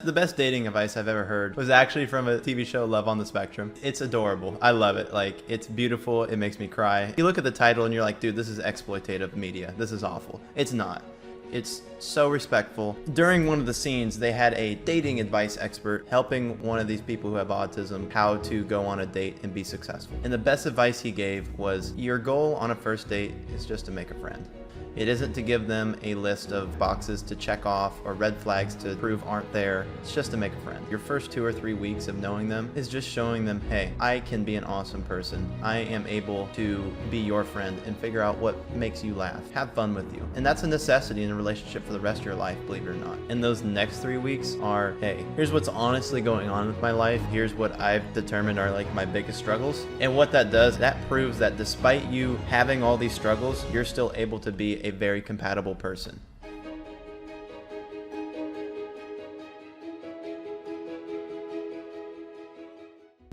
The best dating advice I've ever heard was actually from a TV show, Love on the Spectrum. It's adorable. I love it. Like, it's beautiful. It makes me cry. You look at the title and you're like, dude, this is exploitative media. This is awful. It's not. It's so respectful. During one of the scenes, they had a dating advice expert helping one of these people who have autism how to go on a date and be successful. And the best advice he gave was, your goal on a first date is just to make a friend. It isn't to give them a list of boxes to check off or red flags to prove aren't there. It's just to make a friend. Your first 2 or 3 weeks of knowing them is just showing them, hey, I can be an awesome person. I am able to be your friend and figure out what makes you laugh. Have fun with you. And that's a necessity in a relationship for the rest of your life, believe it or not. And those next 3 weeks are, hey, here's what's honestly going on with my life. Here's what I've determined are like my biggest struggles. And what that does, that proves that despite you having all these struggles, you're still able to be a very compatible person.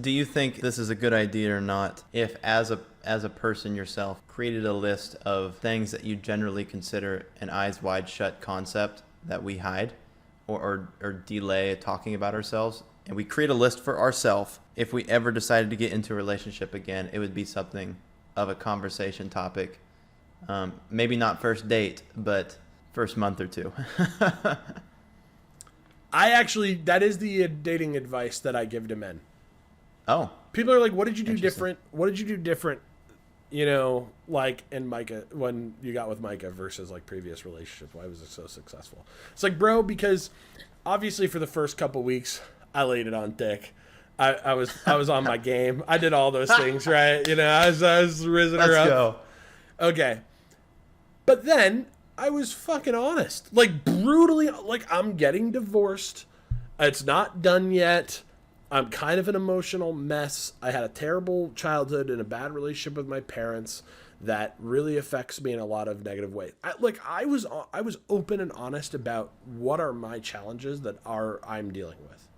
Do you think this is a good idea or not if as a person yourself created a list of things that you generally consider an eyes wide shut concept that we hide or delay talking about ourselves, and we create a list for ourselves? If we ever decided to get into a relationship again, it would be something of a conversation topic. Maybe not first date, but first month or two. That is the dating advice that I give to men. Oh. People are like, what did you do different? What did you do different, like in Micah, when you got with Micah versus like previous relationships? Why was it so successful? It's like, bro, because obviously for the first couple weeks, I laid it on thick. I was on my game. I did all those things, right? I was risen her up. Let's go. Okay. But then I was fucking honest. Like, brutally, like, I'm getting divorced. It's not done yet. I'm kind of an emotional mess. I had a terrible childhood and a bad relationship with my parents that really affects me in a lot of negative ways. I was open and honest about what are my challenges that I'm dealing with.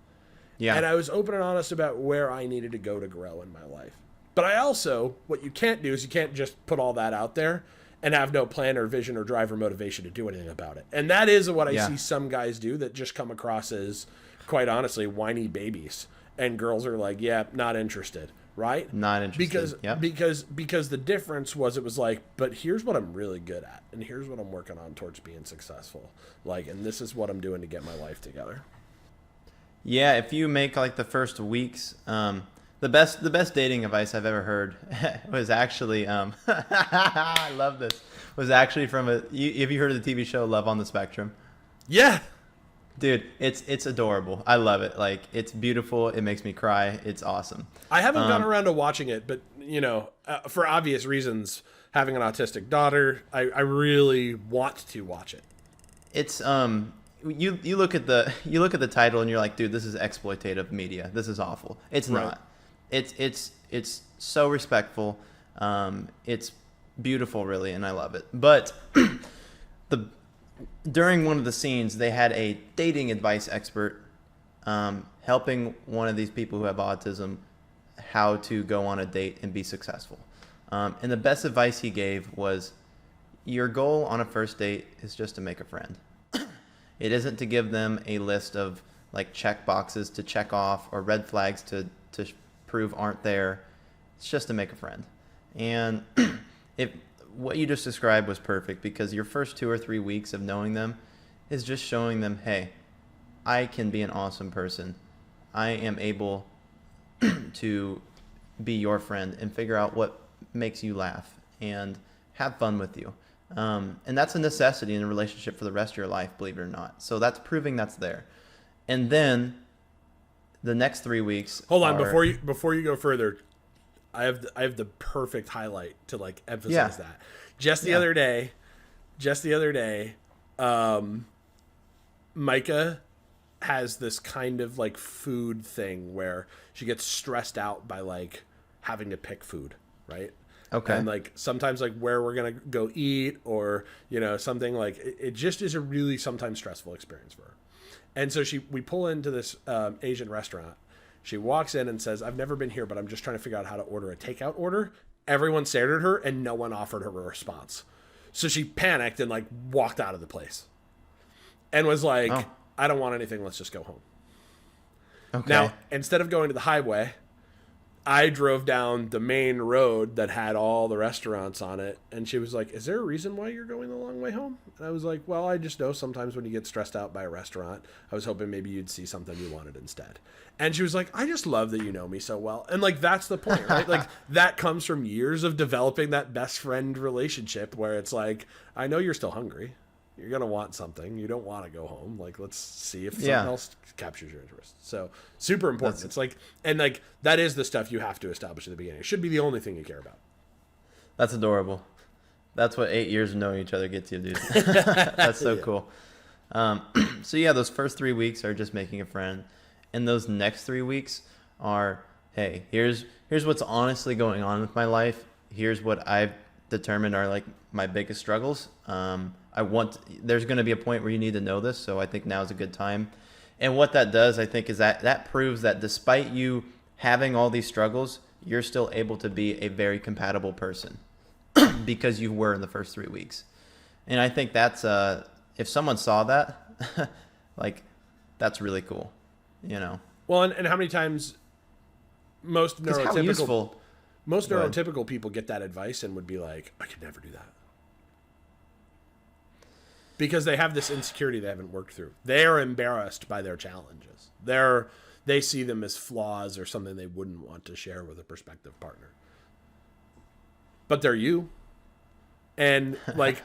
Yeah. And I was open and honest about where I needed to go to grow in my life. But I also, what you can't do is you can't just put all that out there and have no plan or vision or drive or motivation to do anything about it. And that is what I see some guys do that just come across as, quite honestly, whiny babies. And girls are like, yeah, not interested, right? Not interested. Because the difference was, it was like, but here's what I'm really good at, and here's what I'm working on towards being successful. Like, and this is what I'm doing to get my life together. Yeah, if you make like the first weeks, the best dating advice I've ever heard was actually, I love this, was actually from have you heard of the TV show Love on the Spectrum? Yeah. Dude, it's adorable. I love it. Like, it's beautiful. It makes me cry. It's awesome. I haven't gotten around to watching it, but for obvious reasons, having an autistic daughter, I really want to watch it. It's you look at the title and you're like, dude, this is exploitative media. This is awful. It's not. It's so respectful. It's beautiful, really, and I love it. But during one of the scenes, they had a dating advice expert helping one of these people who have autism how to go on a date and be successful. And the best advice he gave was, your goal on a first date is just to make a friend. It isn't to give them a list of like check boxes to check off or red flags to prove aren't there. It's just to make a friend. And what you just described was perfect, because your first 2 or 3 weeks of knowing them is just showing them, hey, I can be an awesome person. I am able to be your friend and figure out what makes you laugh and have fun with you. And that's a necessity in a relationship for the rest of your life, believe it or not. So that's proving that's there. And then the next 3 weeks. Hold on, before you go further, I have the perfect highlight to like emphasize that. Just the other day, Micah has this kind of like food thing where she gets stressed out by like having to pick food, right? Okay. And like sometimes like where we're gonna go eat, or something like it just is a really sometimes stressful experience for her. And so we pull into this Asian restaurant. She walks in and says, I've never been here, but I'm just trying to figure out how to order a takeout order. Everyone stared at her and no one offered her a response. So she panicked and like walked out of the place and was like, I don't want anything. Let's just go home. Okay. Now, instead of going to the highway, I drove down the main road that had all the restaurants on it. And she was like, is there a reason why you're going the long way home? And I was like, well, I just know sometimes when you get stressed out by a restaurant, I was hoping maybe you'd see something you wanted instead. And she was like, I just love that you know me so well. And like, that's the point, right? Like that comes from years of developing that best friend relationship where it's like, I know you're still hungry. You're going to want something. You don't want to go home. Like, let's see if something else captures your interest. So super important. It's like, and like, that is the stuff you have to establish at the beginning. It should be the only thing you care about. That's adorable. That's what 8 years of knowing each other gets you, dude. That's so cool. So yeah, those first 3 weeks are just making a friend. And those next 3 weeks are, hey, here's what's honestly going on with my life. Here's what I've determined are like my biggest struggles. There's going to be a point where you need to know this. So I think now is a good time. And what that does, I think, is that proves that despite you having all these struggles, you're still able to be a very compatible person because you were in the first 3 weeks. And I think that's, if someone saw that, like, that's really cool, you know? Well, and how many times most neurotypical people get that advice and would be like, I could never do that. Because they have this insecurity they haven't worked through. They're embarrassed by their challenges. They see them as flaws or something they wouldn't want to share with a prospective partner. But they're you. And like,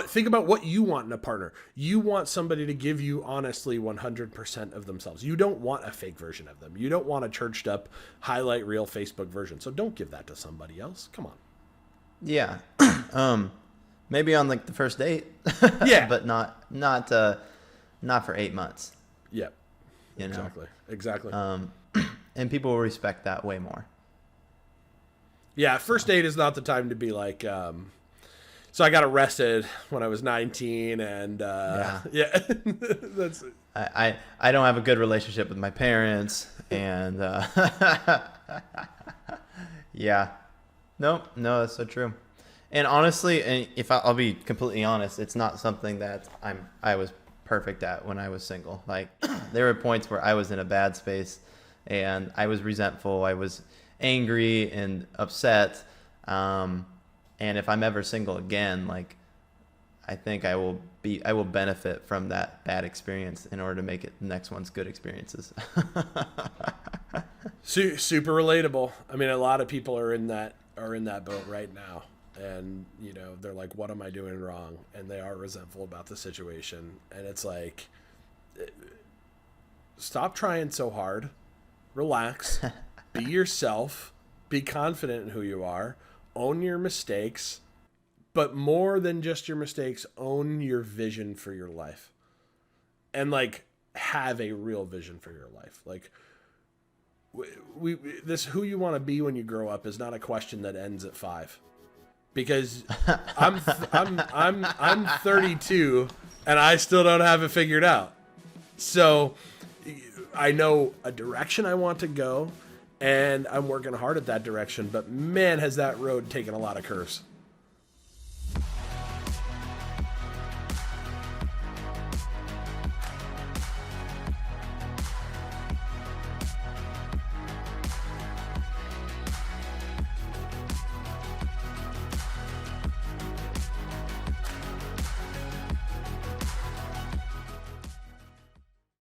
think about what you want in a partner. You want somebody to give you honestly 100% of themselves. You don't want a fake version of them. You don't want a churched up highlight reel Facebook version. So don't give that to somebody else. Come on. Yeah. Maybe on like the first date. Yeah. But not for 8 months. Yep. You know? Exactly. And people will respect that way more. Yeah. First date is not the time to be like, so I got arrested when I was 19 and, yeah. That's I don't have a good relationship with my parents and, yeah. No, that's so true. And honestly, if I'll be completely honest, it's not something that I was perfect at when I was single. Like there were points where I was in a bad space and I was resentful. I was angry and upset. And if I'm ever single again, like I think I will benefit from that bad experience in order to make it the next one's good experiences. Super relatable. I mean, a lot of people are in that boat right now. And, you know, they're like, what am I doing wrong? And they are resentful about the situation. And it's like, stop trying so hard. Relax. Be yourself. Be confident in who you are. Own your mistakes. But more than just your mistakes, own your vision for your life. And, like, have a real vision for your life. Like, this who you want to be when you grow up is not a question that ends at 5. Because I'm 32 and I still don't have it figured out. So I know a direction I want to go and I'm working hard at that direction, but man, has that road taken a lot of curves.